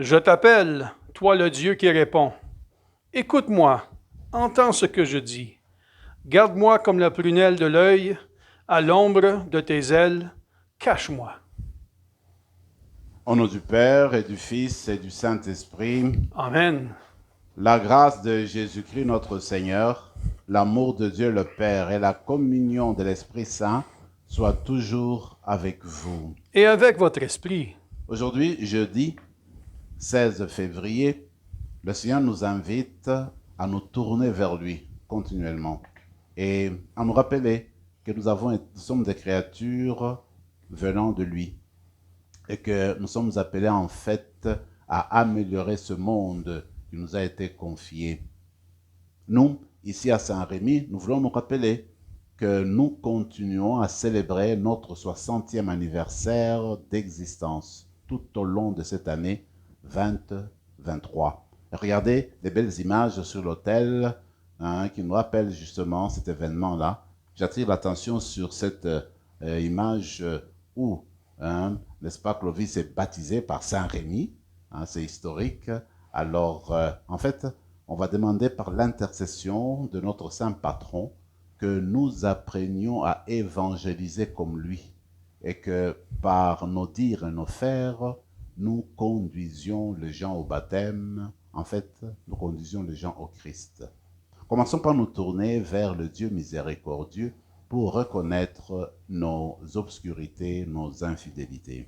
Je t'appelle, toi le Dieu qui répond. Écoute-moi, entends ce que je dis. Garde-moi comme la prunelle de l'œil, à l'ombre de tes ailes, cache-moi. Au nom du Père et du Fils et du Saint-Esprit, Amen. la grâce de Jésus-Christ notre Seigneur, l'amour de Dieu le Père et la communion de l'Esprit Saint soient toujours avec vous. Et avec votre esprit. Aujourd'hui, jeudi 16 février, le Seigneur nous invite à nous tourner vers lui continuellement et à nous rappeler que nous sommes des créatures venant de lui et que nous sommes appelés en fait à améliorer ce monde qui nous a été confié. Nous, ici à Saint-Rémy, nous voulons nous rappeler que nous continuons à célébrer notre 60e anniversaire d'existence tout au long de cette année 2023. Regardez les belles images sur l'autel qui nous rappellent justement cet événement-là. J'attire l'attention sur cette image où, n'est-ce pas, Clovis est baptisé par Saint-Rémy. C'est historique. Alors, en fait, on va demander par l'intercession de notre saint patron que nous apprenions à évangéliser comme lui et que par nos dires et nos faire, nous conduisions les gens au baptême. En fait, nous conduisions les gens au Christ. Commençons par nous tourner vers le Dieu miséricordieux pour reconnaître nos obscurités, nos infidélités.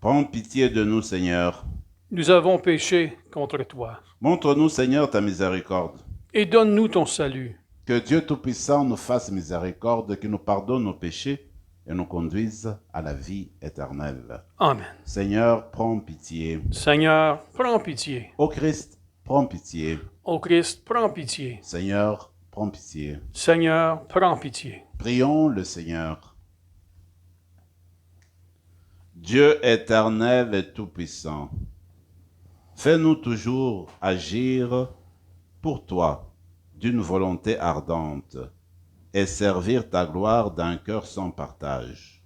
Prends pitié de nous, Seigneur. Nous avons péché contre toi. Montre-nous, Seigneur, ta miséricorde. Et donne-nous ton salut. Que Dieu Tout-Puissant nous fasse miséricorde, qu'il nous pardonne nos péchés et nous conduise à la vie éternelle. Amen. Seigneur, prends pitié. Seigneur, prends pitié. Ô Christ, prends pitié. Ô Christ, prends pitié. Seigneur, prends pitié. Seigneur, prends pitié. Prions le Seigneur. Dieu éternel et tout-puissant, fais-nous toujours agir pour toi d'une volonté ardente et servir ta gloire d'un cœur sans partage.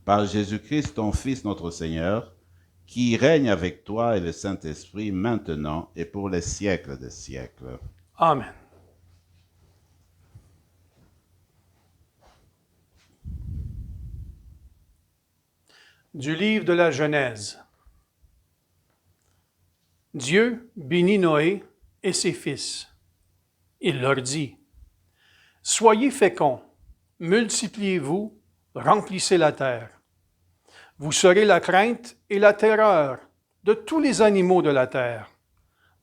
Par Jésus-Christ, ton Fils, notre Seigneur, qui règne avec toi et le Saint-Esprit maintenant et pour les siècles des siècles. Amen. Du livre de la Genèse. Dieu bénit Noé et ses fils. Il leur dit, « Soyez féconds, multipliez-vous, remplissez la terre. Vous serez la crainte et la terreur de tous les animaux de la terre,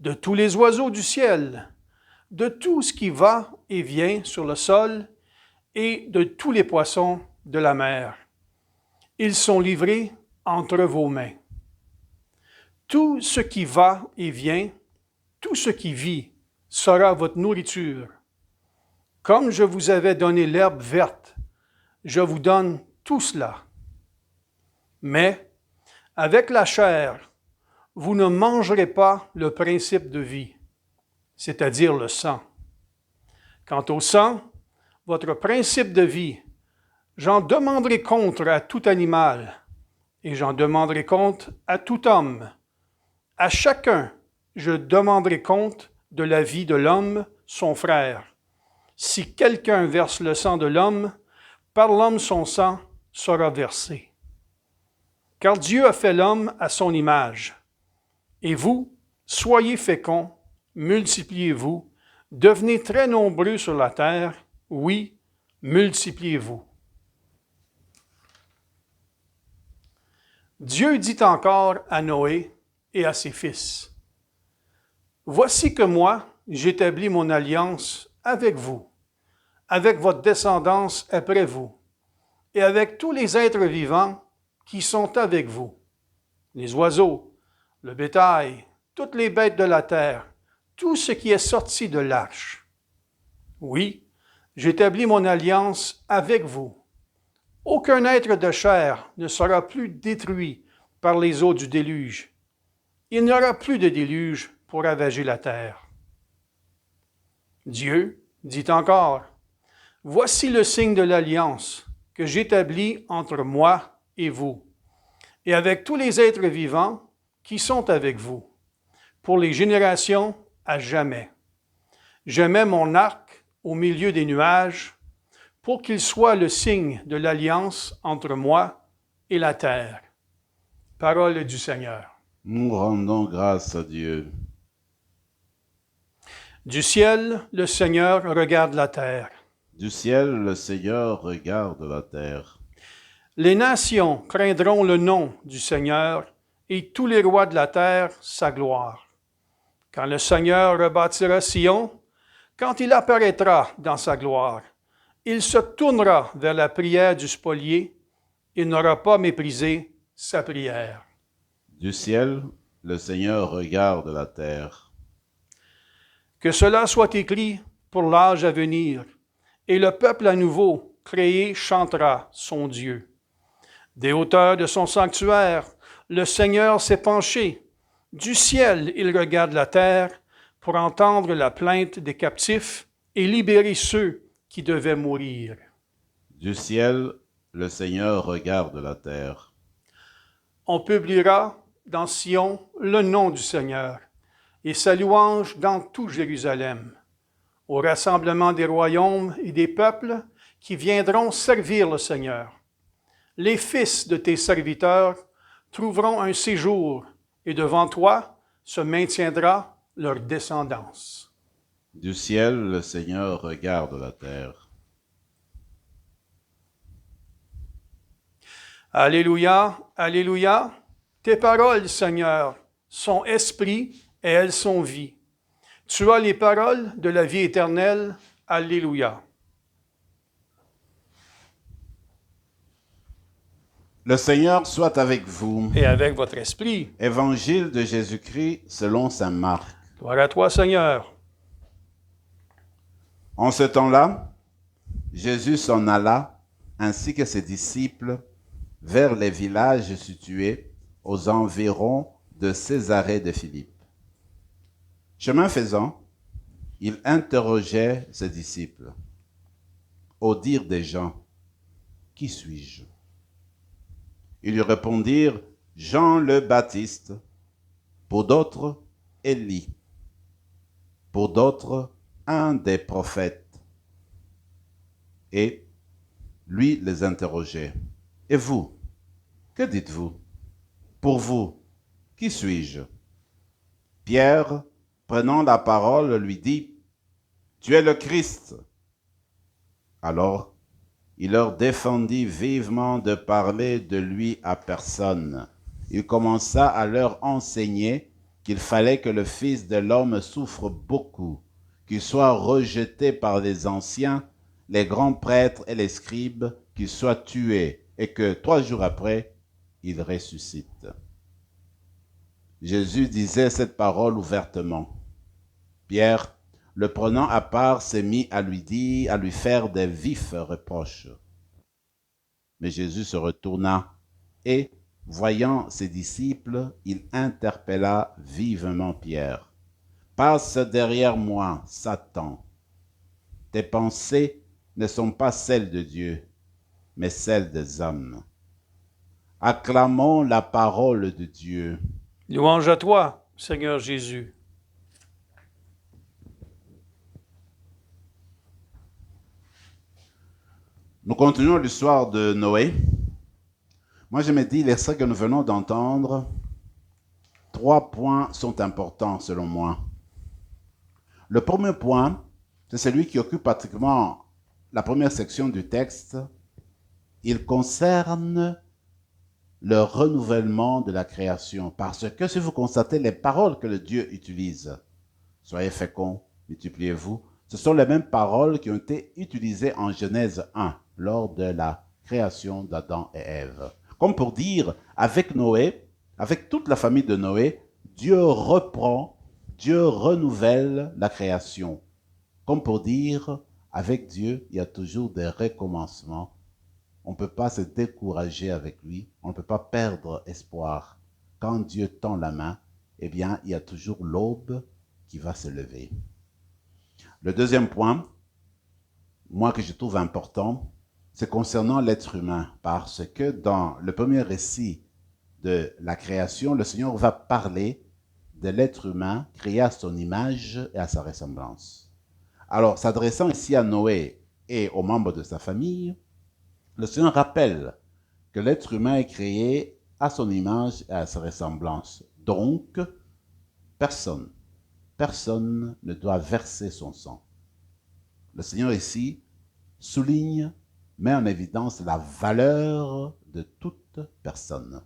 de tous les oiseaux du ciel, de tout ce qui va et vient sur le sol et de tous les poissons de la mer. Ils sont livrés entre vos mains. Tout ce qui va et vient, tout ce qui vit, sera votre nourriture. Comme je vous avais donné l'herbe verte, je vous donne tout cela. Mais, avec la chair, vous ne mangerez pas le principe de vie, c'est-à-dire le sang. Quant au sang, votre principe de vie, j'en demanderai compte à tout animal, et j'en demanderai compte à tout homme. À chacun, je demanderai compte de la vie de l'homme, son frère. Si quelqu'un verse le sang de l'homme, par l'homme son sang sera versé. Car Dieu a fait l'homme à son image. Et vous, soyez féconds, multipliez-vous, devenez très nombreux sur la terre, oui, multipliez-vous. Dieu dit encore à Noé et à ses fils, « Voici que moi, j'établis mon alliance avec vous, avec votre descendance après vous, et avec tous les êtres vivants qui sont avec vous, les oiseaux, le bétail, toutes les bêtes de la terre, tout ce qui est sorti de l'arche. Oui, j'établis mon alliance avec vous. Aucun être de chair ne sera plus détruit par les eaux du déluge. Il n'y aura plus de déluge pour ravager la terre. » Dieu dit encore, « Voici le signe de l'alliance que j'établis entre moi et vous. et avec tous les êtres vivants qui sont avec vous, pour les générations à jamais. Je mets mon arc au milieu des nuages, pour qu'il soit le signe de l'alliance entre moi et la terre. Parole du Seigneur. Nous rendons grâce à Dieu. Du ciel, le Seigneur regarde la terre. Du ciel, le Seigneur regarde la terre. Les nations craindront le nom du Seigneur et tous les rois de la terre sa gloire. Quand le Seigneur rebâtira Sion, quand il apparaîtra dans sa gloire, il se tournera vers la prière du spolié et n'aura pas méprisé sa prière. Du ciel, le Seigneur regarde la terre. Que cela soit écrit pour l'âge à venir, et le peuple à nouveau créé chantera son Dieu. Des hauteurs de son sanctuaire, le Seigneur s'est penché. Du ciel, il regarde la terre pour entendre la plainte des captifs et libérer ceux qui devaient mourir. Du ciel, le Seigneur regarde la terre. On publiera dans Sion le nom du Seigneur et sa louange dans tout Jérusalem, au rassemblement des royaumes et des peuples qui viendront servir le Seigneur. Les fils de tes serviteurs trouveront un séjour, et devant toi se maintiendra leur descendance. Du ciel, le Seigneur regarde la terre. Alléluia, Alléluia. Tes paroles, Seigneur, sont esprit et elles sont vie. Tu as les paroles de la vie éternelle. Alléluia. Le Seigneur soit avec vous. Et avec votre esprit. Évangile de Jésus-Christ selon saint Marc. Gloire à toi, Seigneur. En ce temps-là, Jésus s'en alla, ainsi que ses disciples, vers les villages situés aux environs de Césarée de Philippe. Chemin faisant, il interrogeait ses disciples. Au dire des gens, « Qui suis-je » Ils lui répondirent, « Jean le Baptiste, pour d'autres, Élie, pour d'autres, un des prophètes. » Et lui les interrogeait, « Et vous, que dites-vous? Pour vous, qui suis-je » Pierre, prenant la parole, lui dit, « Tu es le Christ. » Alors, il leur défendit vivement de parler de lui à personne. Il commença à leur enseigner qu'il fallait que le Fils de l'homme souffre beaucoup, qu'il soit rejeté par les anciens, les grands prêtres et les scribes, qu'il soit tué, et que 3 jours après, il ressuscite. Jésus disait cette parole ouvertement. Pierre, le prenant à part, s'est mis à lui faire des vifs reproches. Mais Jésus se retourna et, voyant ses disciples, il interpella vivement Pierre. « Passe derrière moi, Satan. Tes pensées ne sont pas celles de Dieu, mais celles des hommes. » Acclamons la parole de Dieu. Louange à toi, Seigneur Jésus. Nous continuons l'histoire de Noé. Moi, je me dis, les extraits que nous venons d'entendre, 3 points sont importants selon moi. Le premier point, c'est celui qui occupe pratiquement la première section du texte. Il concerne le renouvellement de la création. Parce que si vous constatez les paroles que le Dieu utilise, soyez féconds, multipliez-vous, ce sont les mêmes paroles qui ont été utilisées en Genèse 1, lors de la création d'Adam et Ève. Comme pour dire, avec Noé, avec toute la famille de Noé, Dieu reprend, Dieu renouvelle la création. Comme pour dire, avec Dieu, il y a toujours des recommencements. On ne peut pas se décourager avec lui, on ne peut pas perdre espoir. Quand Dieu tend la main, eh bien, il y a toujours l'aube qui va se lever. Le deuxième point, moi que je trouve important, c'est concernant l'être humain, parce que dans le premier récit de la création, le Seigneur va parler de l'être humain créé à son image et à sa ressemblance. Alors, s'adressant ici à Noé et aux membres de sa famille, le Seigneur rappelle que l'être humain est créé à son image et à sa ressemblance. Donc, personne ne doit verser son sang. Le Seigneur ici souligne, met en évidence la valeur de toute personne.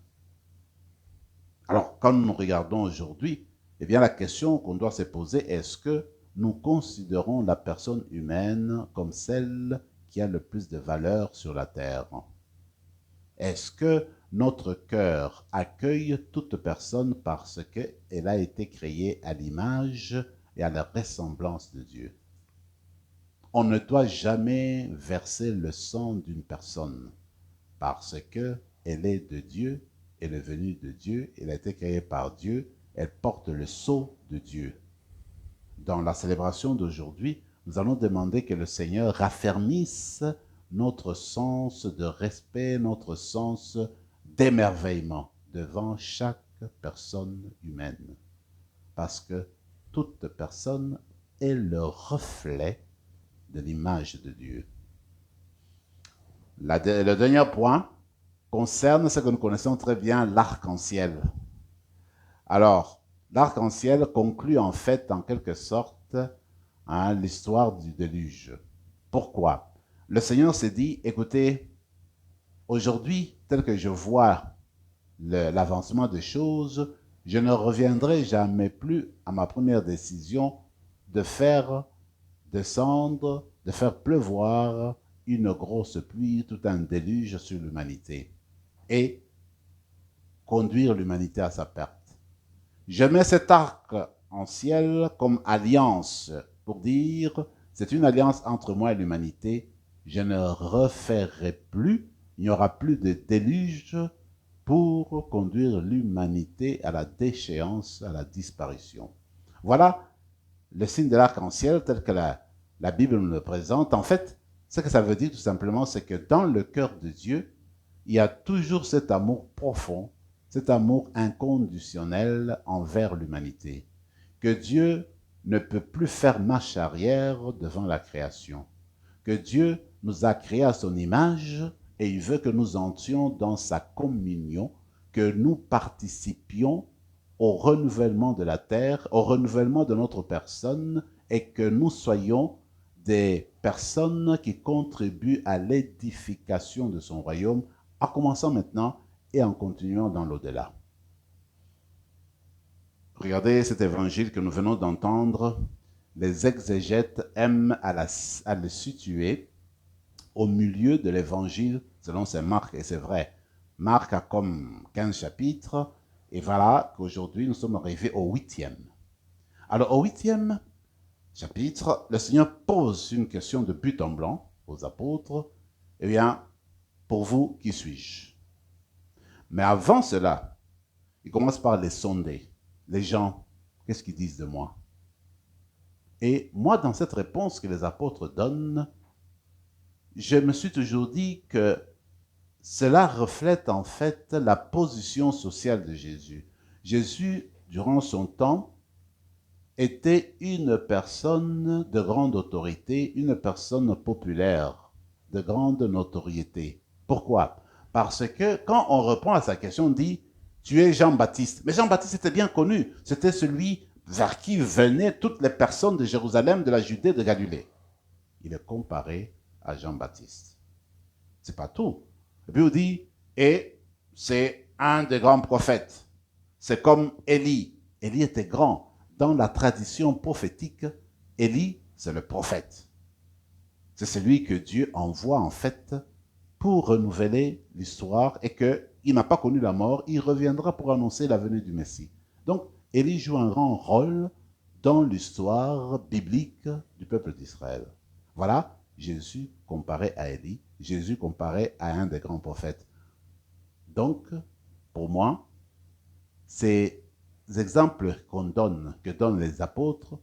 Alors, quand nous regardons aujourd'hui, eh bien, la question qu'on doit se poser, est-ce que nous considérons la personne humaine comme celle qui a le plus de valeur sur la terre? Est-ce que notre cœur accueille toute personne parce qu'elle a été créée à l'image et à la ressemblance de Dieu? On ne doit jamais verser le sang d'une personne parce qu'elle est de Dieu, elle est venue de Dieu, elle a été créée par Dieu, elle porte le sceau de Dieu. Dans la célébration d'aujourd'hui, nous allons demander que le Seigneur raffermisse notre sens de respect, notre sens d'émerveillement devant chaque personne humaine. Parce que toute personne est le reflet de l'image de Dieu. Le dernier point concerne ce que nous connaissons très bien, l'arc-en-ciel. Alors, l'arc-en-ciel conclut en fait, en quelque sorte, l'histoire du déluge. Pourquoi? Le Seigneur s'est dit, écoutez, aujourd'hui, tel que je vois l'avancement des choses, je ne reviendrai jamais plus à ma première décision de faire descendre, de faire pleuvoir une grosse pluie, tout un déluge sur l'humanité et conduire l'humanité à sa perte. Je mets cet arc-en-ciel comme alliance pour dire, c'est une alliance entre moi et l'humanité. Je ne referai plus, il n'y aura plus de déluge pour conduire l'humanité à la déchéance, à la disparition. Voilà le signe de l'arc-en-ciel tel que la Bible nous le présente. En fait, ce que ça veut dire tout simplement, c'est que dans le cœur de Dieu, il y a toujours cet amour profond, cet amour inconditionnel envers l'humanité, que Dieu ne peut plus faire marche arrière devant la création, que Dieu nous a créés à son image et il veut que nous entrions dans sa communion, que nous participions au renouvellement de la terre, au renouvellement de notre personne et que nous soyons des personnes qui contribuent à l'édification de son royaume, en commençant maintenant et en continuant dans l'au-delà. Regardez cet évangile que nous venons d'entendre. Les exégètes aiment à le situer au milieu de l'évangile selon saint Marc, et c'est vrai. Marc a comme 15 chapitres, et voilà qu'aujourd'hui nous sommes arrivés au 8e. Alors au 8e chapitre, le Seigneur pose une question de but en blanc aux apôtres. Eh bien, pour vous, qui suis-je? Mais avant cela, il commence par les sonder. Les gens, qu'est-ce qu'ils disent de moi? Et moi, dans cette réponse que les apôtres donnent, je me suis toujours dit que cela reflète en fait la position sociale de Jésus. Jésus, durant son temps, était une personne de grande autorité, une personne populaire, de grande notoriété. Pourquoi? Parce que quand on reprend à sa question, on dit « Tu es Jean-Baptiste ». Mais Jean-Baptiste était bien connu. C'était celui vers qui venaient toutes les personnes de Jérusalem, de la Judée, de Galilée. Il est comparé à Jean-Baptiste. C'est pas tout. Et puis on dit « Et c'est un des grands prophètes ». C'est comme Élie. Élie était grand. Dans la tradition prophétique, Élie, c'est le prophète. C'est celui que Dieu envoie en fait pour renouveler l'histoire et qu'il n'a pas connu la mort, il reviendra pour annoncer la venue du Messie. Donc, Élie joue un grand rôle dans l'histoire biblique du peuple d'Israël. Voilà Jésus comparé à Élie, Jésus comparé à un des grands prophètes. Donc, pour moi, ces exemples que donnent les apôtres,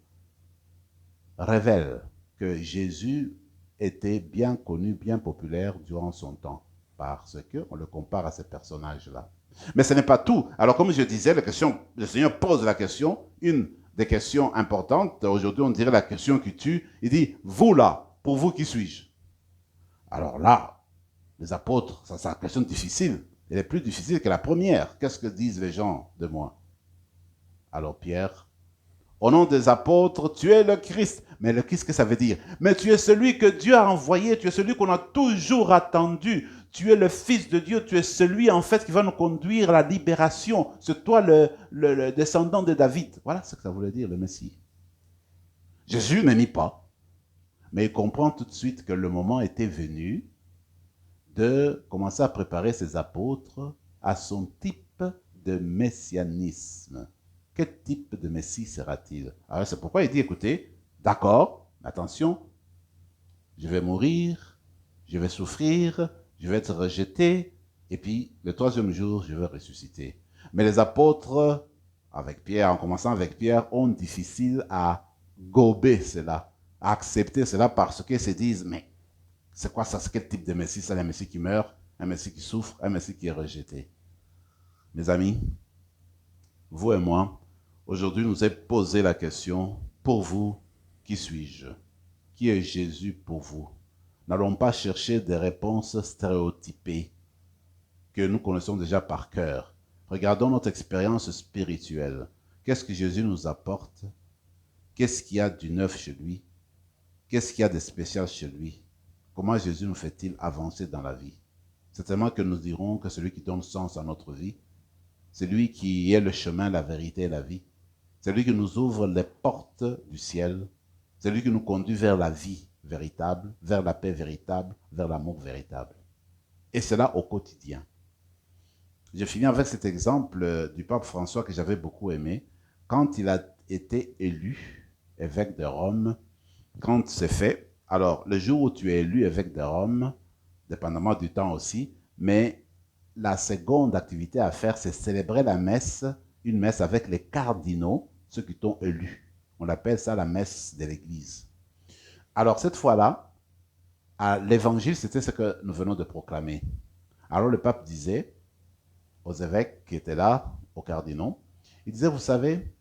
révèlent que Jésus était bien connu, bien populaire durant son temps, parce qu'on le compare à ces personnages-là. Mais ce n'est pas tout. Alors, comme je disais, le Seigneur pose la question, une des questions importantes. Aujourd'hui, on dirait la question qui tue. Il dit, vous là, pour vous, qui suis-je? Alors là, les apôtres, ça c'est une question difficile. Elle est plus difficile que la première. Qu'est-ce que disent les gens de moi? Alors Pierre, au nom des apôtres, tu es le Christ. Mais le Christ, qu'est-ce que ça veut dire? Mais tu es celui que Dieu a envoyé, tu es celui qu'on a toujours attendu. Tu es le Fils de Dieu, tu es celui en fait qui va nous conduire à la libération. C'est toi le descendant de David. Voilà ce que ça voulait dire, le Messie. Jésus ne nie pas, mais il comprend tout de suite que le moment était venu de commencer à préparer ses apôtres à son type de messianisme. Quel type de Messie sera-t-il? Alors c'est pourquoi il dit, écoutez, d'accord, attention, je vais mourir, je vais souffrir, je vais être rejeté, et puis le troisième jour, je vais ressusciter. Mais les apôtres, avec Pierre, en commençant avec Pierre, ont difficile à gober cela, à accepter cela parce qu'ils se disent, mais c'est quoi ça? C'est quel type de Messie? C'est un Messie qui meurt, un Messie qui souffre, un Messie qui est rejeté. Mes amis, vous et moi, aujourd'hui, nous est posé la question, pour vous, qui suis-je? Qui est Jésus pour vous? N'allons pas chercher des réponses stéréotypées que nous connaissons déjà par cœur. Regardons notre expérience spirituelle. Qu'est-ce que Jésus nous apporte? Qu'est-ce qu'il y a du neuf chez lui? Qu'est-ce qu'il y a de spécial chez lui? Comment Jésus nous fait-il avancer dans la vie? Certainement que nous dirons que celui qui donne sens à notre vie, c'est lui qui est le chemin, la vérité et la vie. C'est lui qui nous ouvre les portes du ciel. C'est lui qui nous conduit vers la vie véritable, vers la paix véritable, vers l'amour véritable. Et cela au quotidien. Je finis avec cet exemple du pape François que j'avais beaucoup aimé. Quand il a été élu évêque de Rome, quand c'est fait, alors le jour où tu es élu évêque de Rome, dépendamment du temps aussi, mais la seconde activité à faire, c'est célébrer la messe, une messe avec les cardinaux, ceux qui t'ont élu. On appelle ça la messe de l'Église. Alors cette fois-là, l'évangile, c'était ce que nous venons de proclamer. Alors le pape disait aux évêques qui étaient là, aux cardinaux, il disait, vous savez,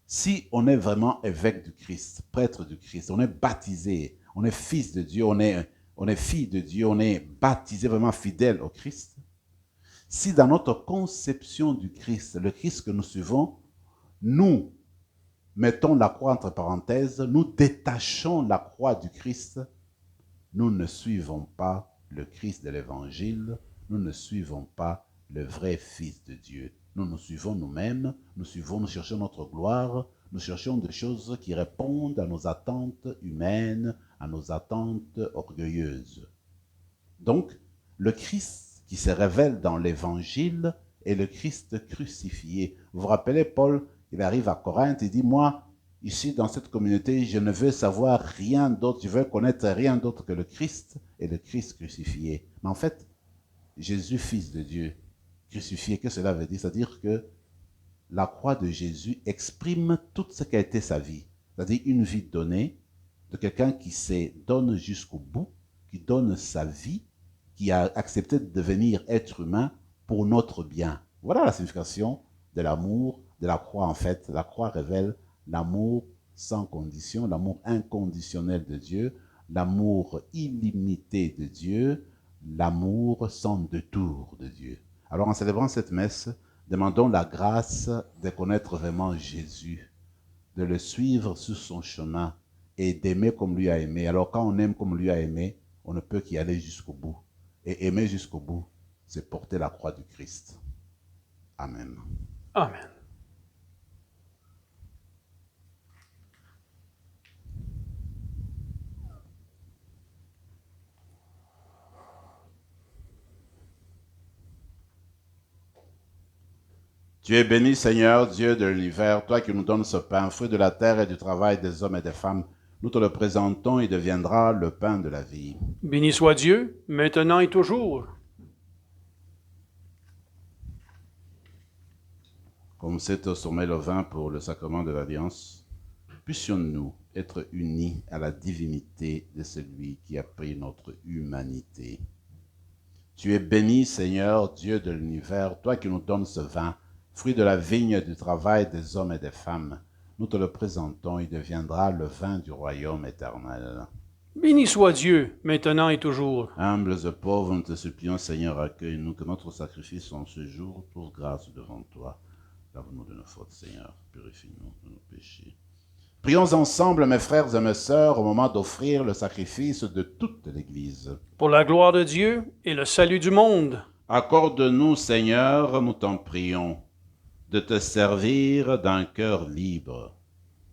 si on est vraiment évêque du Christ, prêtre du Christ, on est baptisé, on est fils de Dieu, on est fille de Dieu, on est baptisé vraiment fidèle au Christ, si dans notre conception du Christ, le Christ que nous suivons, nous mettons la croix entre parenthèses, nous détachons la croix du Christ, nous ne suivons pas le Christ de l'Évangile, nous ne suivons pas le vrai Fils de Dieu. Nous nous suivons nous-mêmes, nous cherchons notre gloire, nous cherchons des choses qui répondent à nos attentes humaines, à nos attentes orgueilleuses. Donc, le Christ qui se révèle dans l'Évangile est le Christ crucifié. Vous vous rappelez, Paul, il arrive à Corinthe, il dit, moi, ici, dans cette communauté, je ne veux savoir rien d'autre, je veux connaître rien d'autre que le Christ et le Christ crucifié. Mais en fait, Jésus, Fils de Dieu, crucifié, que cela veut dire? C'est-à-dire que la croix de Jésus exprime tout ce qu'a été sa vie. C'est-à-dire une vie donnée de quelqu'un qui se donne jusqu'au bout, qui donne sa vie, qui a accepté de devenir être humain pour notre bien. Voilà la signification de l'amour, de la croix en fait. La croix révèle l'amour sans condition, l'amour inconditionnel de Dieu, l'amour illimité de Dieu, l'amour sans détour de Dieu. Alors en célébrant cette messe, demandons la grâce de connaître vraiment Jésus, de le suivre sur son chemin et d'aimer comme lui a aimé. Alors quand on aime comme lui a aimé, on ne peut qu'y aller jusqu'au bout. Et aimer jusqu'au bout, c'est porter la croix du Christ. Amen. Amen. Tu es béni, Seigneur, Dieu de l'univers, toi qui nous donnes ce pain, fruit de la terre et du travail des hommes et des femmes. Nous te le présentons, il deviendra le pain de la vie. Béni soit Dieu, maintenant et toujours. Comme c'est au sommet le vin pour le sacrement de l'Alliance, puissions-nous être unis à la divinité de celui qui a pris notre humanité. Tu es béni, Seigneur, Dieu de l'univers, toi qui nous donnes ce vin, fruit de la vigne du travail des hommes et des femmes. Nous te le présentons, il deviendra le vin du royaume éternel. Béni soit Dieu, maintenant et toujours. Humbles et pauvres, nous te supplions, Seigneur, accueille-nous, que notre sacrifice en ce jour trouve grâce devant toi. Lave-nous de nos fautes, Seigneur, purifie-nous de nos péchés. Prions ensemble, mes frères et mes sœurs, au moment d'offrir le sacrifice de toute l'Église. Pour la gloire de Dieu et le salut du monde. Accorde-nous, Seigneur, nous t'en prions, de te servir d'un cœur libre.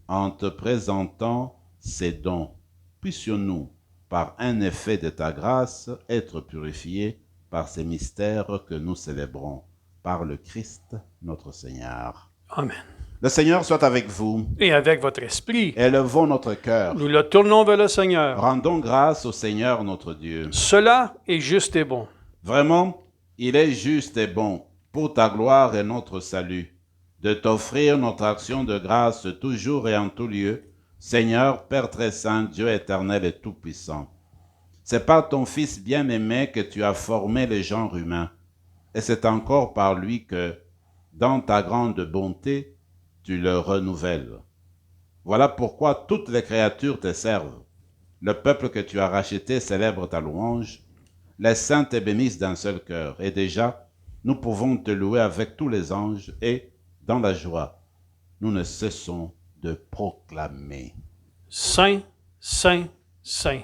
En te présentant ces dons, puissions-nous, par un effet de ta grâce, être purifiés par ces mystères que nous célébrons, par le Christ notre Seigneur. Amen. Le Seigneur soit avec vous. Et avec votre esprit, Élevons notre cœur. nous le tournons vers le Seigneur. Rendons grâce au Seigneur notre Dieu. Cela est juste et bon. Vraiment, il est juste et bon, pour ta gloire et notre salut, de t'offrir notre action de grâce toujours et en tout lieu, Seigneur, Père très saint, Dieu éternel et tout-puissant. C'est par ton Fils bien-aimé que tu as formé les genres humains, et c'est encore par lui que, dans ta grande bonté, tu le renouvelles. Voilà pourquoi toutes les créatures te servent. Le peuple que tu as racheté célèbre ta louange. Les saints te bénissent d'un seul cœur. Et déjà, nous pouvons te louer avec tous les anges et, dans la joie, nous ne cessons de proclamer. Saint, Saint, Saint.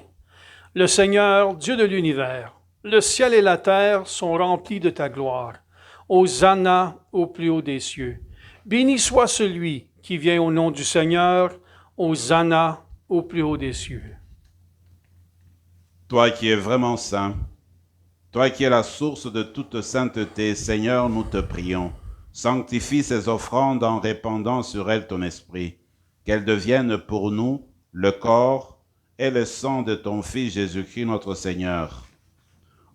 Le Seigneur, Dieu de l'univers, le ciel et la terre sont remplis de ta gloire. Hosanna au plus haut des cieux. Béni soit celui qui vient au nom du Seigneur. Hosanna au plus haut des cieux. Toi qui es vraiment saint, toi qui es la source de toute sainteté, Seigneur, nous te prions. Sanctifie ces offrandes en répandant sur elles ton esprit, qu'elles deviennent pour nous le corps et le sang de ton Fils Jésus-Christ notre Seigneur.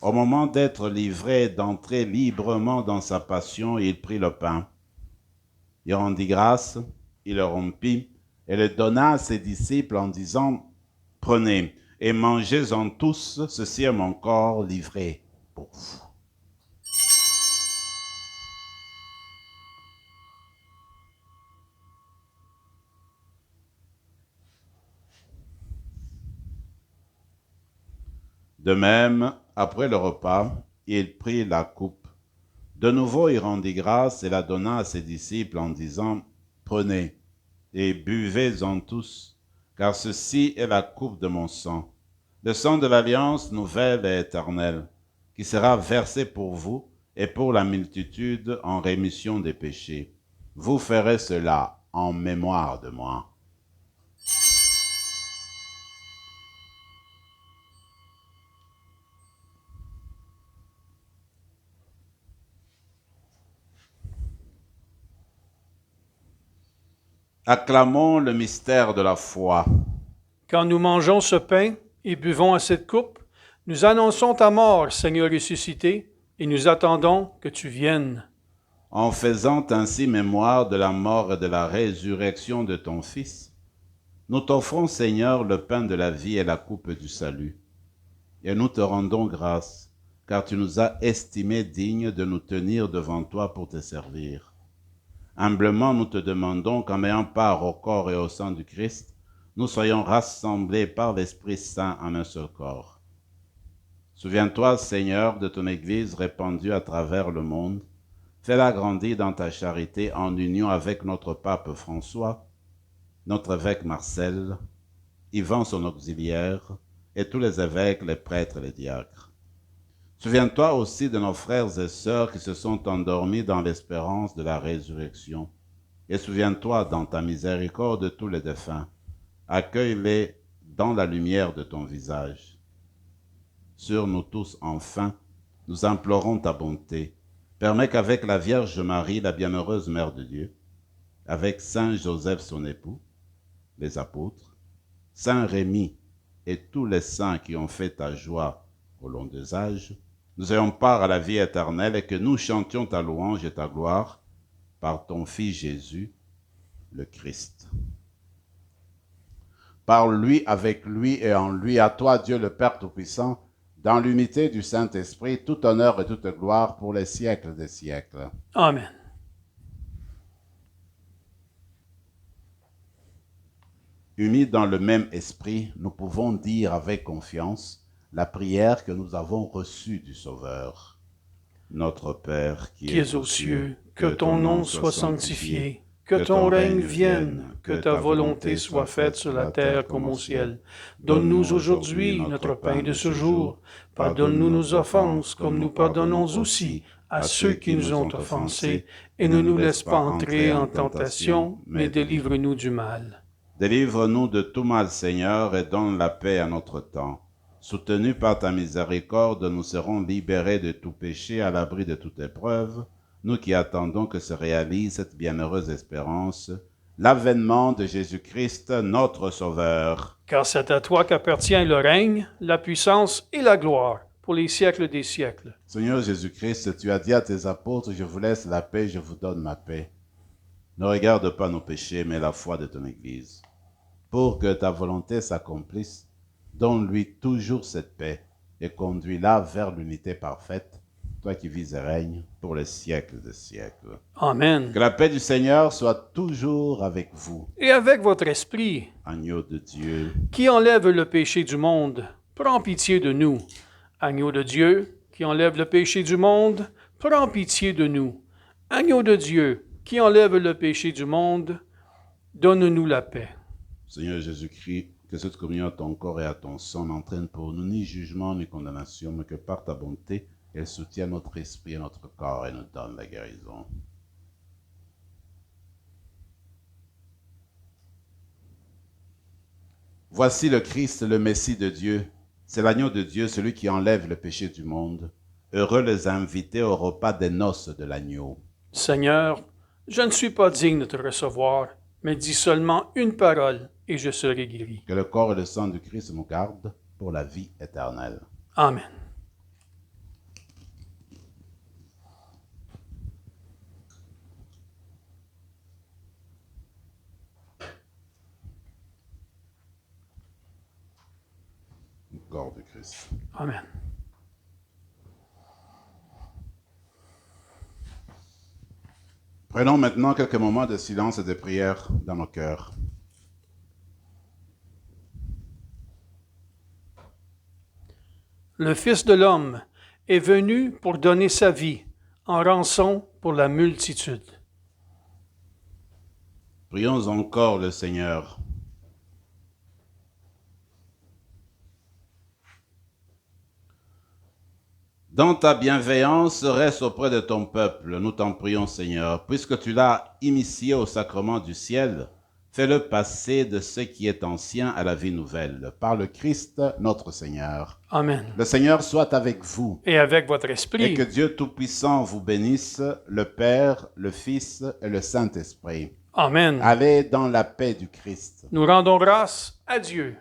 Au moment d'être livré et d'entrer librement dans sa passion, il prit le pain. Il rendit grâce, il le rompit et le donna à ses disciples en disant « Prenez et mangez-en tous, ceci est mon corps livré pour vous. » De même, après le repas, il prit la coupe. De nouveau, il rendit grâce et la donna à ses disciples en disant « Prenez et buvez-en tous, car ceci est la coupe de mon sang, le sang de l'alliance nouvelle et éternelle, qui sera versé pour vous et pour la multitude en rémission des péchés. Vous ferez cela en mémoire de moi. » Acclamons le mystère de la foi. Quand nous mangeons ce pain et buvons à cette coupe, nous annonçons ta mort, Seigneur ressuscité, et nous attendons que tu viennes. En faisant ainsi mémoire de la mort et de la résurrection de ton Fils, nous t'offrons, Seigneur, le pain de la vie et la coupe du salut. Et nous te rendons grâce, car tu nous as estimés dignes de nous tenir devant toi pour te servir. Humblement, nous te demandons qu'en ayant part au corps et au sang du Christ, nous soyons rassemblés par l'Esprit Saint en un seul corps. Souviens-toi, Seigneur, de ton Église répandue à travers le monde. Fais-la grandir dans ta charité en union avec notre pape François, notre évêque Marcel, Yvan son auxiliaire, et tous les évêques, les prêtres et les diacres. Souviens-toi aussi de nos frères et sœurs qui se sont endormis dans l'espérance de la résurrection. Et souviens-toi dans ta miséricorde de tous les défunts. Accueille-les dans la lumière de ton visage. Sur nous tous, enfin, nous implorons ta bonté. Permets qu'avec la Vierge Marie, la bienheureuse Mère de Dieu, avec Saint Joseph son époux, les apôtres, Saint Rémy et tous les saints qui ont fait ta joie au long des âges, nous ayons part à la vie éternelle et que nous chantions ta louange et ta gloire par ton Fils Jésus, le Christ. Par lui, avec lui et en lui, à toi, Dieu le Père Tout-Puissant, dans l'unité du Saint-Esprit, tout honneur et toute gloire pour les siècles des siècles. Amen. Unis dans le même esprit, nous pouvons dire avec confiance la prière que nous avons reçue du Sauveur. Notre Père Qui es aux cieux, que ton nom soit sanctifié, que ton règne vienne, que ta volonté soit faite sur la terre comme au ciel. Donne-nous aujourd'hui notre pain de ce jour. Pardonne-nous nos offenses, comme nous pardonnons aussi à ceux qui nous ont offensés, et ne nous laisse pas entrer en tentation, mais délivre-nous du mal. Délivre-nous de tout mal, Seigneur, et donne la paix à notre temps. Soutenus par ta miséricorde, nous serons libérés de tout péché, à l'abri de toute épreuve, nous qui attendons que se réalise cette bienheureuse espérance, l'avènement de Jésus-Christ, notre Sauveur. Car c'est à toi qu'appartient le règne, la puissance et la gloire, pour les siècles des siècles. Seigneur Jésus-Christ, tu as dit à tes apôtres, je vous laisse la paix, je vous donne ma paix. Ne regarde pas nos péchés, mais la foi de ton Église. Pour que ta volonté s'accomplisse, donne-lui toujours cette paix et conduis-la vers l'unité parfaite, toi qui vis et règnes pour les siècles des siècles. Amen. Que la paix du Seigneur soit toujours avec vous. Et avec votre esprit, Agneau de Dieu, qui enlève le péché du monde, prends pitié de nous. Agneau de Dieu, qui enlève le péché du monde, prends pitié de nous. Agneau de Dieu, qui enlève le péché du monde, donne-nous la paix. Seigneur Jésus-Christ, que cette communion à ton corps et à ton sang n'entraîne pour nous ni jugement ni condamnation, mais que par ta bonté, elle soutienne notre esprit et notre corps et nous donne la guérison. Voici le Christ, le Messie de Dieu. C'est l'agneau de Dieu, celui qui enlève le péché du monde. Heureux les invités au repas des noces de l'agneau. Seigneur, je ne suis pas digne de te recevoir, mais dis seulement une parole et je serai guéri. Que le corps et le sang du Christ nous gardent pour la vie éternelle. Amen. Le corps du Christ. Amen. Prenons maintenant quelques moments de silence et de prière dans nos cœurs. Le Fils de l'homme est venu pour donner sa vie en rançon pour la multitude. Prions encore le Seigneur. Dans ta bienveillance, reste auprès de ton peuple, nous t'en prions Seigneur, puisque tu l'as initié au sacrement du ciel, fais-le passer de ce qui est ancien à la vie nouvelle, par le Christ notre Seigneur. Amen. Le Seigneur soit avec vous, Et avec votre esprit. et que Dieu Tout-Puissant vous bénisse, le Père, le Fils et le Saint-Esprit. Amen. Allez dans la paix du Christ. Nous rendons grâce à Dieu.